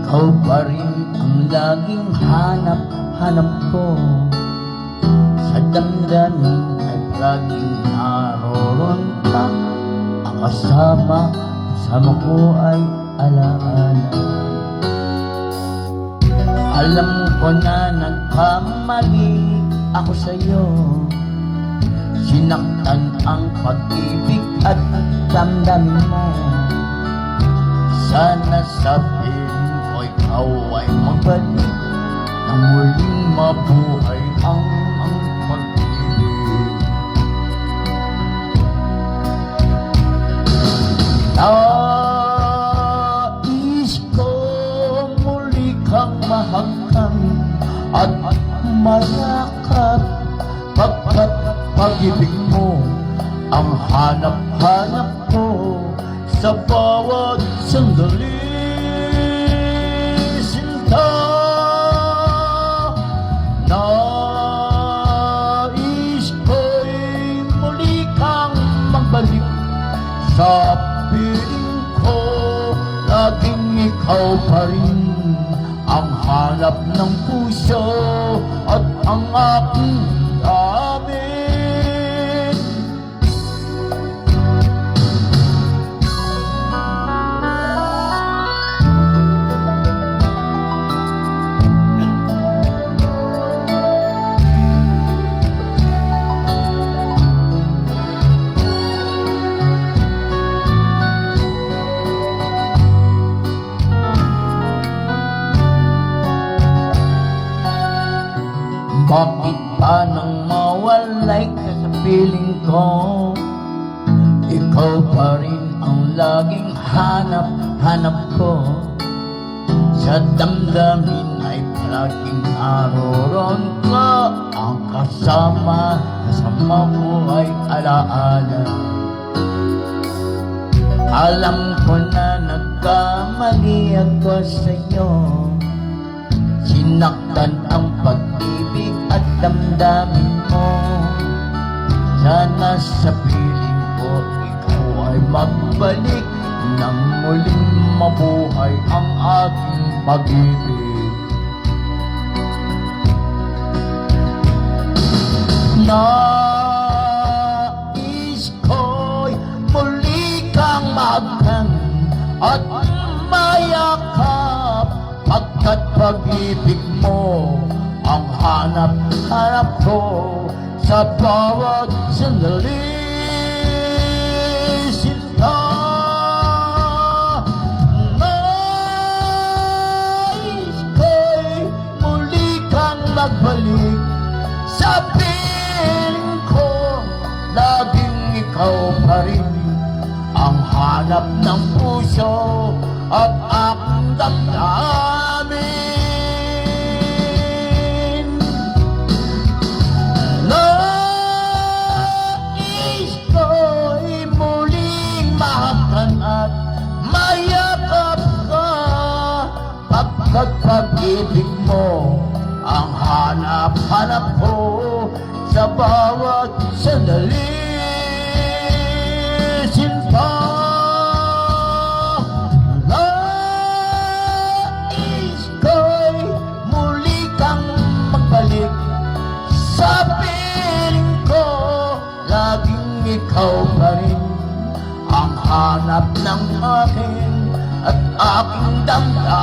ikaw pa rin ang laging hanap ko. Sa damdamin ay laging naroon ka. Ang kasama ko ay alaala. Alam ko na nagkamali ako sa'yo. Sinaktan ang pag-ibig at damdamin mo. Sana sa piling ko ikaw ay magbalik na muling mabuhay ang pag-ibig. Nais ko muli kang mahangkan at mayakap, pagkat pag-ibig mo ang hanap-hanap ko sa bawat sandali. Sinta, nais ko'y muli kang magbalik sa piling ko. Laging ikaw pa rin ang hanap ng puso at ang aking amin. Bakit ba nang mawalay ka sa piling ko? Ikaw pa rin ang laging hanap ko. Sa damdamin ay palaging naroon ka. Ang kasama ko ay alaala. Alam ko na nagkamali ako sa'yo. Sinaktan ang pag-ibig at damdamin mo. Sana sa piling ko ikaw ay magbalik nang muling mabuhay ang ating pag-ibig. Nais ko'y muli kang mahangkan at mayakap, pagkat pag-ibig mo ang hanap-hanap ko sa bawat sandali. Sinta, nais ko'y muli kang magbalik sa piling ko. Laging ikaw pa rin ang hanap ng puso at aking damdamin. Nais ko'y muling mahangkan at mayakap ka, pagkat pag-ibig mo ang hanap-hanap ko sa bawat sandali. Sinta, nais ko'y muli kang magbalik sa piling ko. Laging ikaw pa rin ang hanap ng akin at aking damdamin.